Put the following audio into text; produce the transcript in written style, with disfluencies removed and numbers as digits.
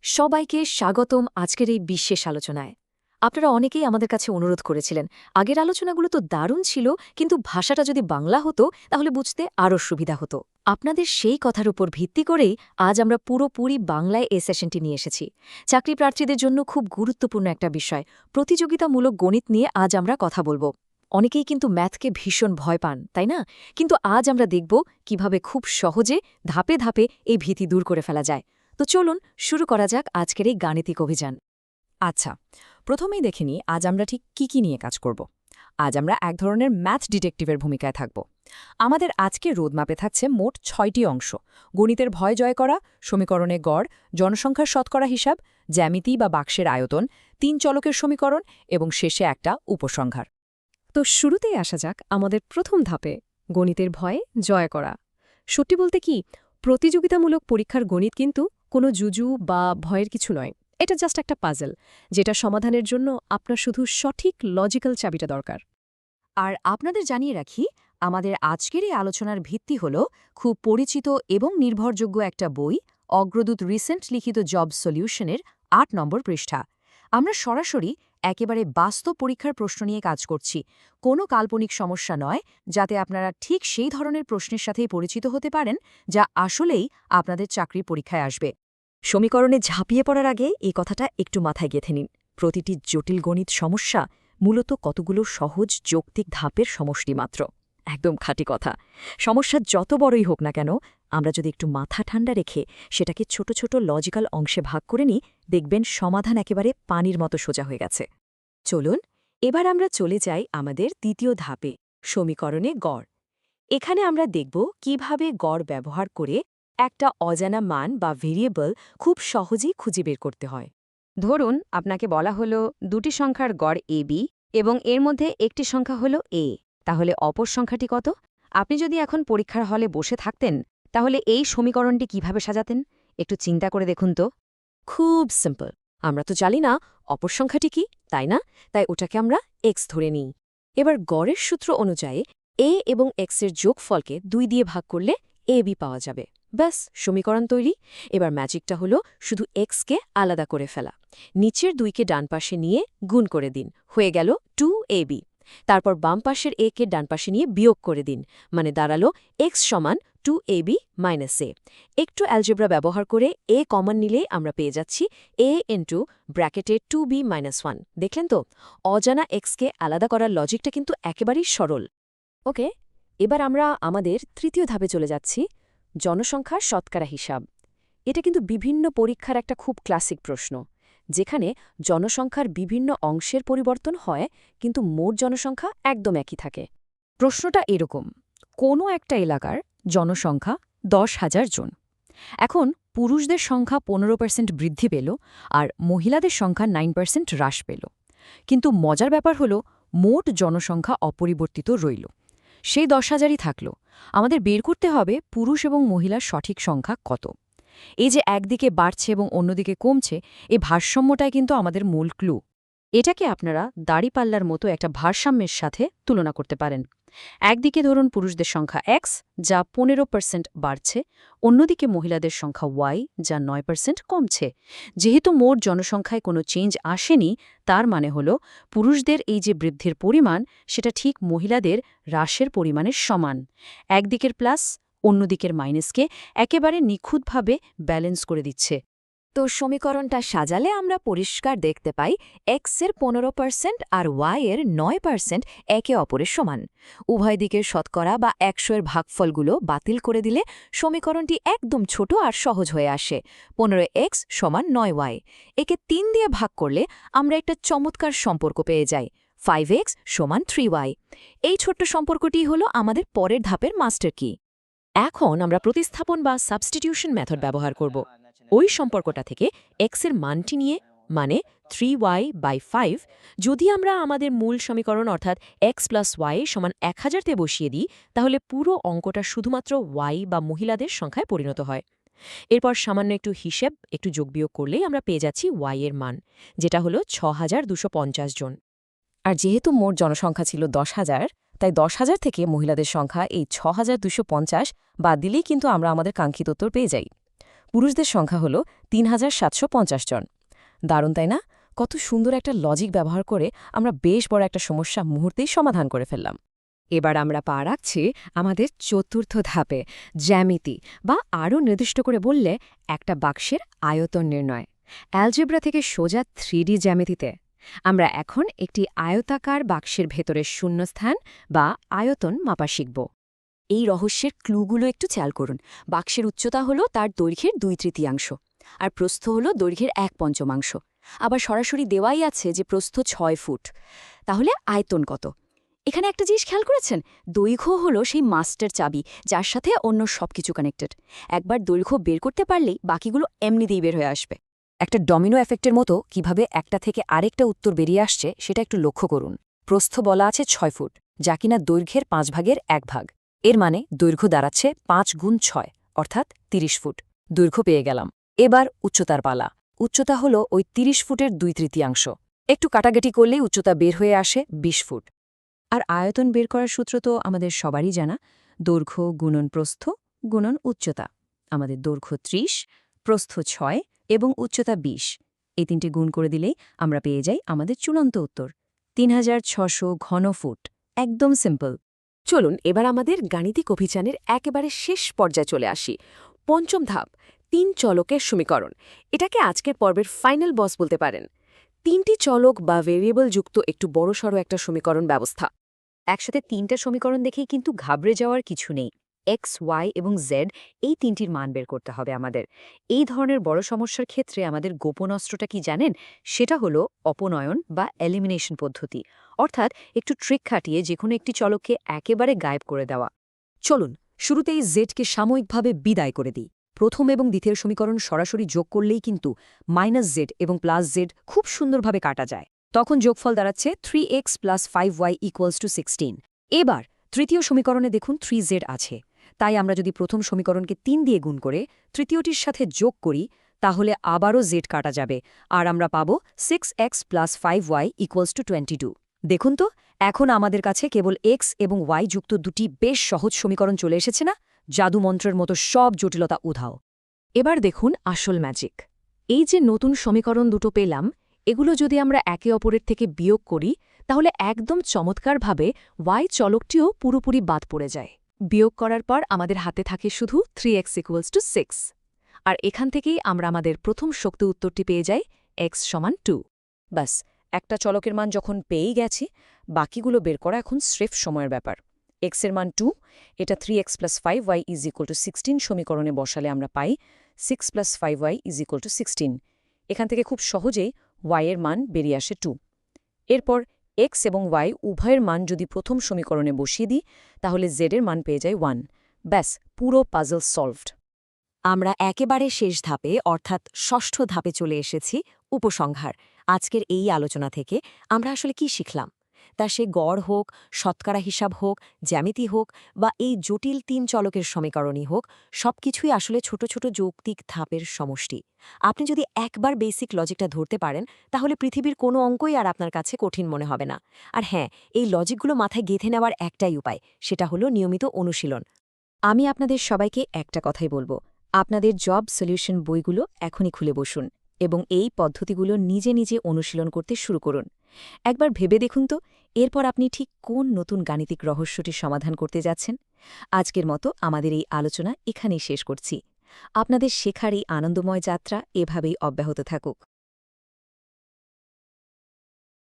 সবাইকে স্বাগতম আজকের এই বিশেষ আলোচনায়। আপনারা অনেকেই আমাদের কাছে অনুরোধ করেছিলেন, আগের আলোচনাগুলো তো দারুণ ছিল, কিন্তু ভাষাটা যদি বাংলা হতো তাহলে বুঝতে আরও সুবিধা হতো। আপনাদের সেই কথার উপর ভিত্তি করেই আজ আমরা পুরোপুরি বাংলায় এই সেশনটি নিয়ে এসেছি। চাকরি প্রার্থীদের জন্য খুব গুরুত্বপূর্ণ একটা বিষয়, প্রতিযোগিতামূলক গণিত নিয়ে আজ আমরা কথা বলবো। অনেকেই কিন্তু ম্যাথকে ভীষণ ভয় পান, তাই না? কিন্তু আজ আমরা দেখব কিভাবে খুব সহজে ধাপে ধাপে এই ভীতি দূর করে ফেলা যায়। তো চলুন শুরু করা যাক আজকের এই গাণিতিক অভিযান। আচ্ছা, প্রথমেই দেখে নিই আজ আমরা ঠিক কি নিয়ে কাজ করব। আজ আমরা এক ধরনের ম্যাথ ডিটেকটিভের ভূমিকায় থাকব। আমাদের আজকের রোডম্যাপে থাকছে মোট ৬টি অংশ: গণিতের ভয় জয় করা, সমীকরণে গড়, জনসংখ্যার শতকরা হিসাব, জ্যামিতি বা বাক্সের আয়তন, ৩ চলকের সমীকরণ এবং শেষে একটা উপসংহার। তো শুরুতেই আসা যাক আমাদের প্রথম ধাপে, গণিতের ভয়ে জয় করা। সত্যি বলতে কি, প্রতিযোগিতামূলক পরীক্ষার গণিত কিন্তু কোনো জুজু বা ভয়ের কিছু নয়। এটা জাস্ট একটা পাজল, যেটা সমাধানের জন্য আপনার শুধু সঠিক লজিক্যাল চাবিটা দরকার। আর আপনাদের জানিয়ে রাখি, আমাদের আজকের এই আলোচনার ভিত্তি হল খুব পরিচিত এবং নির্ভরযোগ্য একটা বই, অগ্রদূত রিসেন্ট লিখিত জব সলিউশনের ৮ নম্বর পৃষ্ঠা। আমরা সরাসরি একেবারে বাস্তব পরীক্ষার প্রশ্ন নিয়ে কাজ করছি, কোনো কাল্পনিক সমস্যা নয়, যাতে আপনারা ঠিক সেই ধরনের প্রশ্নের সাথেই পরিচিত হতে পারেন যা আসলেই আপনাদের চাকরি পরীক্ষায় আসবে। সমীকরণে ঝাঁপিয়ে পড়ার আগে এই কথাটা একটু মাথায় গেঁথে নিন। প্রতিটি জটিল গণিত সমস্যা মূলত কতগুলো সহজ যৌক্তিক ধাপের সমষ্টি মাত্র। একদম খাঁটি কথা। সমস্যা যত বড়ই হোক না কেন, আমরা যদি একটু মাথা ঠান্ডা রেখে সেটাকে ছোট ছোট লজিক্যাল অংশে ভাগ করে নিই, দেখবেন সমাধান একেবারে পানির মতো সোজা হয়ে গেছে। চলুন এবার আমরা চলে যাই আমাদের দ্বিতীয় ধাপে, সমীকরণে গড়। এখানে আমরা দেখব কিভাবে গড় ব্যবহার করে একটা অজানা মান বা ভেরিয়েবল খুব সহজেই খুঁজে বের করতে হয়। ধরুন আপনাকে বলা হলো দুটি সংখ্যার গড় ab এবং এর মধ্যে একটি সংখ্যা হলো a, তাহলে অপর সংখ্যাটি কত? আপনি যদি এখন পরীক্ষার হলে বসে থাকতেন, তাহলে এই সমীকরণটি কিভাবে সাজাতেন? একটু চিন্তা করে দেখুন তো। খুব সিম্পল। আমরা তো জানি না অপর সংখ্যাটি কি, তাই না? তাই ওটাকে আমরা x ধরে নিই। এবার গড়ের সূত্র অনুযায়ী a এবং x এর যোগফলকে ২ দিয়ে ভাগ করলে ab পাওয়া যাবে। ব্যাস, সমীকরণ তৈরি। এবার ম্যাজিকটা হলো শুধু x-কে আলাদা করে ফেলা। নিচের ২কে ডান পাশে নিয়ে গুণ করে দিন, হয়ে গেল 2ab। তারপর বাম পাশের a-কে ডান পাশে নিয়ে বিয়োগ করে দিন, মানে দাঁড়ালো x সমান 2ab - a। একটু অ্যালজেব্রা ব্যবহার করে a কমন নিলেই আমরা পেয়ে যাচ্ছি a ইন্টু ব্র্যাকেটে 2b - 1। দেখলেন তো, অজানা x-কে আলাদা করার লজিকটা কিন্তু একেবারেই সরল। ওকে, এবার আমরা আমাদের তৃতীয় ধাপে চলে যাচ্ছি, জনসংখ্যার শতকরা হিসাব। এটা কিন্তু বিভিন্ন পরীক্ষার একটা খুব ক্লাসিক প্রশ্ন, যেখানে জনসংখ্যার বিভিন্ন অংশের পরিবর্তন হয় কিন্তু মোট জনসংখ্যা একদম একই থাকে। প্রশ্নটা এরকম: কোনো একটা এলাকার জনসংখ্যা ১০,০০০ জন। এখন পুরুষদের সংখ্যা ১৫% বৃদ্ধি পেল আর মহিলাদের সংখ্যা 9% হ্রাস পেল। কিন্তু মজার ব্যাপার হলো, মোট জনসংখ্যা অপরিবর্তিত রইল, সেই ১০,০০০ই থাকল। আমাদের বের করতে হবে পুরুষ এবং মহিলার সঠিক সংখ্যা কত। এই যে একদিকে বাড়ছে এবং অন্যদিকে কমছে, এই ভারসাম্যটাই কিন্তু আমাদের মূল ক্লু। এটাকে আপনারা দাড়িপাল্লার মতো একটা ভারসাম্যের সাথে তুলনা করতে পারেন। একদিকে ধরুন পুরুষদের সংখ্যা x, যা ১৫% বাড়ছে, অন্যদিকে মহিলাদের সংখ্যা y, যা ৯% কমছে। যেহেতু মোট জনসংখ্যায় কোনো চেঞ্জ আসেনি, তার মানে হল পুরুষদের এই যে বৃদ্ধির পরিমাণ, সেটা ঠিক মহিলাদের হ্রাসের পরিমাণের সমান। একদিকের প্লাস অন্যদিকের মাইনাসকে একেবারে নিখুঁতভাবে ব্যালেন্স করে দিচ্ছে। তো সমীকরণটা সাজালে আমরা পরিষ্কার দেখতে পাই x-এর ১৫% আর y-এর ৯% একে অপরের সমান। উভয় দিকের শতকরা বা ১০০-এর ভাগফলগুলো বাতিল করে দিলে সমীকরণটি একদম ছোট আর সহজ হয়ে আসে। ১৫x সমান ৯y। একে ৩ দিয়ে ভাগ করলে আমরা একটা চমৎকার সম্পর্ক পেয়ে যাই, 5x সমান 3y। এই ছোট্ট সম্পর্কটি হলো আমাদের পরের ধাপের মাস্টার কি। এখন আমরা প্রতিস্থাপন বা সাবস্টিটিউশন মেথড ব্যবহার করব। ওই সম্পর্কটা থেকে x-এর মানটি নিয়ে, মানে 3y/5, যদি আমরা আমাদের মূল সমীকরণ অর্থাৎ x + y সমান ১০০০-তে বসিয়ে দিই, তাহলে পুরো অঙ্কটা শুধুমাত্র y বা মহিলাদের সংখ্যায় পরিণত হয়। এরপর সামান্য একটু হিসেব, একটু যোগবিয়োগ করলেই আমরা পেয়ে যাচ্ছি y-এর মান, যেটা হলো ৬,২৫০ জন। আর যেহেতু মোট জনসংখ্যা ছিল ১০,০০০, তাই ১০,০০০ থেকে মহিলাদের সংখ্যা এই ৬,২৫০ বাদ দিলেই কিন্তু আমরা আমাদের কাঙ্ক্ষিত উত্তর পেয়ে যাই। পুরুষদের সংখ্যা হল ৩,৭৫০ জন। দারুণ তাই না? কত সুন্দর একটা লজিক ব্যবহার করে আমরা বেশ বড় একটা সমস্যা মুহূর্তেই সমাধান করে ফেললাম। এবার আমরা পা রাখছি আমাদের চতুর্থ ধাপে, জ্যামিতি, বা আরও নির্দিষ্ট করে বললে একটা বাক্সের আয়তন নির্ণয়। অ্যালজেব্রা থেকে সোজা 3D জ্যামিতিতে আমরা এখন একটি আয়তাকার বাক্সের ভেতরের শূন্যস্থান বা আয়তন মাপা শিখব। এই রহস্যের ক্লুগুলো একটু খেয়াল করুন। বাক্সের উচ্চতা হলো তার দৈর্ঘ্যের 2/3, আর প্রস্থ হলো দৈর্ঘ্যের 1/5। আবার সরাসরি দেওয়াই আছে যে প্রস্থ 6 ফুট। তাহলে আয়তন কত? এখানে একটা জিনিস খেয়াল করেছেন, দৈর্ঘ্য হলো সেই মাস্টার চাবি যার সাথে অন্য সবকিছু কানেক্টেড। একবার দৈর্ঘ্য বের করতে পারলেই বাকিগুলো এমনিতেই বের হয়ে আসবে। একটা ডমিনো এফেক্টের মতো কিভাবে একটা থেকে আরেকটা উত্তর বেরিয়ে আসছে সেটা একটু লক্ষ্য করুন। প্রস্থ বলা আছে 6 ফুট, যা কিনা দৈর্ঘ্যের 5 ভাগের 1 ভাগ। এর মানে দৈর্ঘ্য দাঁড়াচ্ছে 5 গুণ 6, অর্থাৎ 30 ফুট। দৈর্ঘ্য পেয়ে গেলাম। এবার উচ্চতার পালা। উচ্চতা হলো ওই 30 ফুটের 2/3। একটু কাটাকাটি করলেই উচ্চতা বের হয়ে আসে 20 ফুট। আর আয়তন বের করার সূত্র তো আমাদের সবারই জানা, দৈর্ঘ্য গুণন প্রস্থ গুণন উচ্চতা। আমাদের দৈর্ঘ্য 30, প্রস্থ 6 এবং উচ্চতা 20। এই তিনটে গুণ করে দিলেই আমরা পেয়ে যাই আমাদের চূড়ান্ত উত্তর, 3600 ঘনফুট। একদম সিম্পল। চলুন এবার আমাদের গাণিতিক অভিযানের একেবারে শেষ পর্যায়ে চলে আসি। পঞ্চম ধাপ, 3 চলকের সমীকরণ। এটাকে আজকের পর্বের ফাইনাল বস বলতে পারেন। 3টি চলক বা ভেরিয়েবল যুক্ত একটু বড়সড় একটা সমীকরণ ব্যবস্থা। একসাথে 3টা সমীকরণ দেখেই কিন্তু ঘাবড়ে যাওয়ার কিছু নেই। এক্স, ওয়াই এবং জেড, এই 3টির মান বের করতে হবে আমাদের। এই ধরনের বড় সমস্যার ক্ষেত্রে আমাদের গোপন অস্ত্রটা কি জানেন? সেটা হলো অপনয়ন বা এলিমিনেশন পদ্ধতি, অর্থাৎ একটু ট্রিক খাটিয়ে যেকোনো একটি চলককে একেবারে গায়েব করে দেওয়া। চলুন শুরুতেই জেডকে সাময়িকভাবে বিদায় করে দিই। প্রথম এবং দ্বিতীয় সমীকরণ সরাসরি যোগ করলেই কিন্তু -z এবং +z খুব সুন্দরভাবে কাটা যায়। তখন যোগফল দাঁড়াচ্ছে 3x + 5y = 16। এবার তৃতীয় সমীকরণে দেখুন 3z আছে। তাই আমরা যদি প্রথম সমীকরণকে 3 দিয়ে গুণ করে তৃতীয়টির সাথে যোগ করি, তাহলে আবারও z কাটা যাবে, আর আমরা পাব 6x + 5y = 22। দেখুন তো, এখন আমাদের কাছে কেবল x এবং y যুক্ত দুটি বেশ সহজ সমীকরণ চলে এসেছে না? জাদুমন্ত্রের মতো সব জটিলতা উধাও। এবার দেখুন আসল ম্যাজিক। এই যে নতুন সমীকরণ দুটো পেলাম, এগুলো যদি আমরা একে অপরের থেকে বিয়োগ করি, তাহলে একদম চমৎকারভাবে y চলকটিও পুরোপুরি বাদ পড়ে যায়। বিয়োগ করার পর আমাদের হাতে থাকে শুধু 3x = 6। আর এখান থেকেই আমরা আমাদের প্রথম শক্তি উত্তরটি পেয়ে যাই, x = 2। ব্যাস, একটা চলকের মান যখন পেয়েই গেছি, বাকিগুলো বের করা এখন স্রেফ সময়ের ব্যাপার। x এর মান 2, এটা 3x + 5y = 16 সমীকরণে বসালে আমরা পাই 6 + 5y = 16। এখান থেকে খুব সহজেই y এর মান বেরিয়ে আসে 2। এরপর x এবং y উভয়ের মান যদি প্রথম সমীকরণে বসিয়ে দিই, তাহলে z এর মান পেয়ে যায় 1। ব্যাস, পুরো পাজল সলভড। আমরা একেবারে শেষ ধাপে, অর্থাৎ ষষ্ঠ ধাপে চলে এসেছি, উপসংহার। আজকের এই আলোচনা থেকে আমরা আসলে কি শিখলাম? তা সে গড় হোক, শতকরা হিসাব হোক, জ্যামিতি হোক, বা এই জটিল 3 চলকের সমীকরণই হোক, সবকিছুই আসলে ছোট ছোট যৌক্তিক ধাপের সমষ্টি। আপনি যদি একবার বেসিক লজিকটা ধরতে পারেন, তাহলে পৃথিবীর কোনো অঙ্কই আর আপনার কাছে কঠিন মনে হবে না। আর হ্যাঁ, এই লজিকগুলো মাথায় গেঁথে নেওয়ার একটাই উপায়, সেটা হলো নিয়মিত অনুশীলন। আমি আপনাদের সবাইকে একটা কথাই বলবো, আপনাদের জব সলিউশন বইগুলো এখনই খুলে বসুন এবং এই পদ্ধতিগুলো নিজে নিজে অনুশীলন করতে শুরু করুন। একবার ভেবে দেখুন তো, এরপর আপনি ঠিক কোন নতুন গাণিতিক রহস্যটি সমাধান করতে যাচ্ছেন। আজকের মতো আমাদের এই আলোচনা এখানেই শেষ করছি। আপনাদের শেখার এই আনন্দময় যাত্রা এভাবেই অব্যাহত থাকুক।